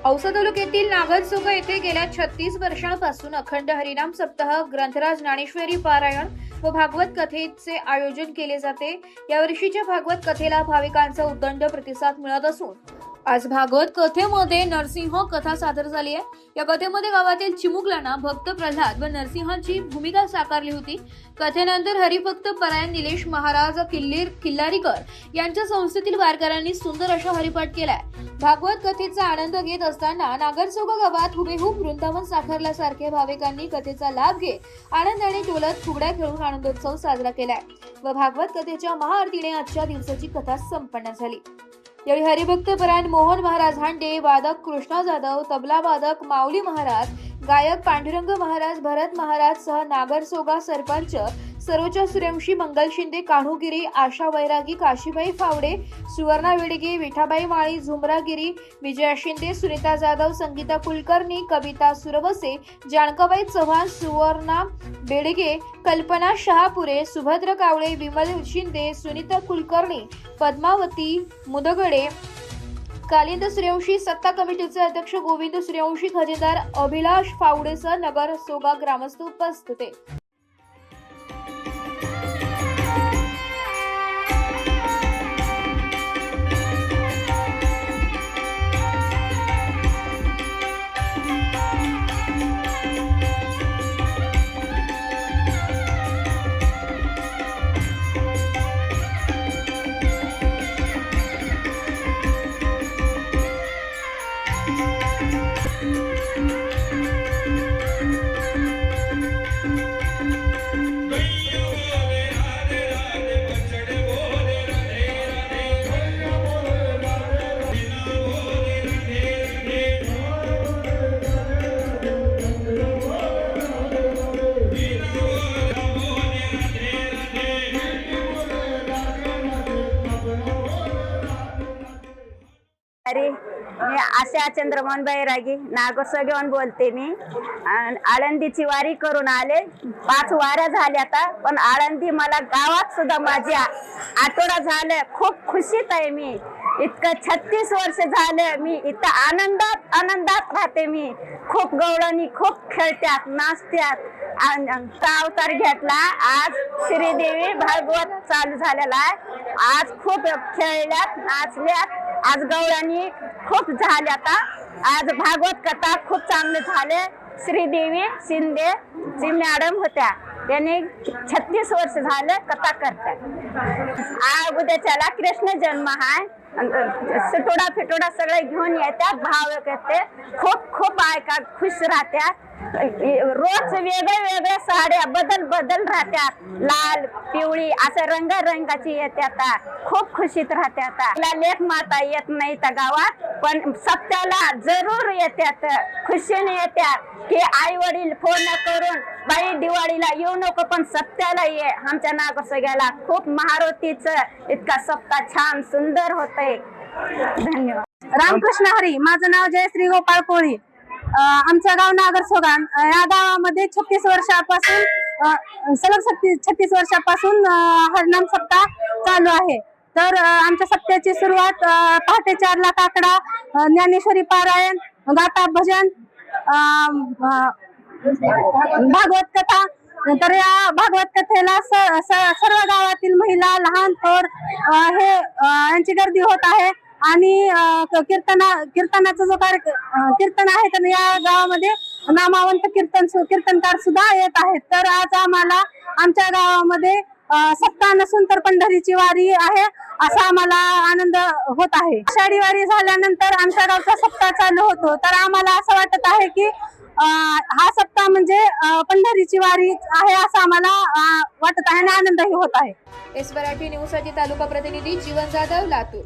औसा तालुक्यातील नागरसोगा येथे गेल्या 36 वर्षांपासून अखंड हरिनाम सप्ताह, ग्रंथराज ज्ञानेश्वरी पारायण व भागवत कथेचे आयोजन केले जाते। या वर्षीच्या भागवत कथेला भाविकांचा उदंड प्रतिसाद मिळत असून आज भागवत कथेमध्ये नरसिंह कथा सादर झाली आहे। या कथेमध्ये गावातील चिमुकलांना भक्त प्रल्हाद व नरसिंहाची भूमिका साकारली होती। कथेनंतर हरिभक्त परायण निलेश महाराज किल्लारीकर यांच्या संस्थेतील वारकऱ्यांनी सुंदर असा हरिपाठ केलाय। भागवत कथेचा आनंद घेत असताना नागरसोगा गावात हुबेहूब वृंदावन साकारल्यासारखे भाविकांनी कथेचा लाभ घेत आनंदाने डोलत फुगड्या खेळून आनंदोत्सव साजरा केलाय व भागवत कथेच्या महाआरतीने आजच्या दिवसाची कथा संपन्न झाली। यावेळी हरिभक्त परायण मोहन महाराज हांडे, वादक कृष्णा जाधव, तबला वादक माऊली महाराज, गायक पांडुरंग महाराज, भरत महाराज सह नागरसोगा सरपंच सरोजा सूर्यवंशी, मंगल शिंदे, कान्हूगिरी, आशा वैरागी, काशीबाई फावडे, सुवर्णा वेडगे, विठाबाई माळी, झुमरागिरी, विजया शिंदे, सुनीता जाधव, संगीता कुलकर्णी, कविता सुरवसे, जानकाबाई चव्हाण, सुवर्णा बेडगे, कल्पना शहापुरे, सुभद्र कावळे, विमल शिंदे, सुनीता कुलकर्णी, पद्मावती मुदगडे, कालिंद सूर्यवंशी, सत्ता कमिटीचे अध्यक्ष गोविंद सूर्यवंशी, खजिनदार अभिलाष फावडेसह नगरसोगा ग्रामस्थ उपस्थित होते। मी आशा चंद्रमोहन बैरागी नागरसोगेहून बोलते। मी आळंदीची वारी करून आले। 5 वाऱ्या झाल्या आता, पण आळंदी मला गावात सुद्धा माझी आठवडा झालं। खूप खुशीत आहे मी। इतकं 36 वर्ष झाले मी इथं आनंदात राहते। मी खूप गवळणी खूप खेळतात, नाचतात। अवतार घेतला। आज श्रीदेवी भागवत चालू झालेला आहे। आज खूप खेळल्यात, नाचल्यात। आज गवळणी खूप झाल्यात। आज भागवत कथा खूप चांगले झाले। श्रीदेवी शिंदे जी मॅडम होत्या, त्यांनी 36 वर्ष झाले कथा करतात। उद्याच्याला कृष्ण जन्म आहे। सटोडा फिटोडा सगळे घेऊन येतात, भाव करते। खूप ऐका खुश राहतात। रोज वेगळे साड्या बदल राहतात, लाल पिवळी असं रंगाची येतात। खूप खुशीत राहतात। लेख माता येत नाही त्या गावात, पण सप्त्याला जरूर येतात, खुशीने येतात की आई वडील फोन करून बाई दिवाळीला येऊ नको पण सप्त्याला ये। आमच्या नागरसोग्याला खूप महारतीचं इतका सप्ताह छान सुंदर होतंय। धन्यवाद। रामकृष्ण हरी। माझं नाव जयश्री गोपाळ कोळी। आमचं गाव नागरसोगा। या गावामध्ये 36 वर्षापासून सलग 36 वर्षापासून हरिनाम सप्ताह चालू आहे। तर आमच्या सप्त्याची सुरुवात पहाटे 4ला काकडा, ज्ञानेश्वरी पारायण, गाथा भजन, भागवत कथा। तर या भागवत कथेला सर्व गावातील महिला, लहान थोर हे यांची गर्दी होत आहे। आणि कीर्तनाचा जो कीर्तन आहे, तर या गावामध्ये नामवंत कीर्तनकार सुद्धा येत आहेत। तर आज आम्हाला आमच्या गावामध्ये सप्ताह नसून तर पंढरीची वारी आहे, असा आम्हाला आनंद होत आहे। आषाढी वारी झाल्यानंतर आमच्या गावचा सप्ताह चालू होतो। तर आम्हाला असं वाटत आहे की हा सप्ताह म्हणजे पंढरीची वारी आहे, असं आम्हाला वाटत आहे आणि आनंदही होत आहे। एस मराठी न्यूज साठी तालुका प्रतिनिधी जीवन जाधव, लातूर।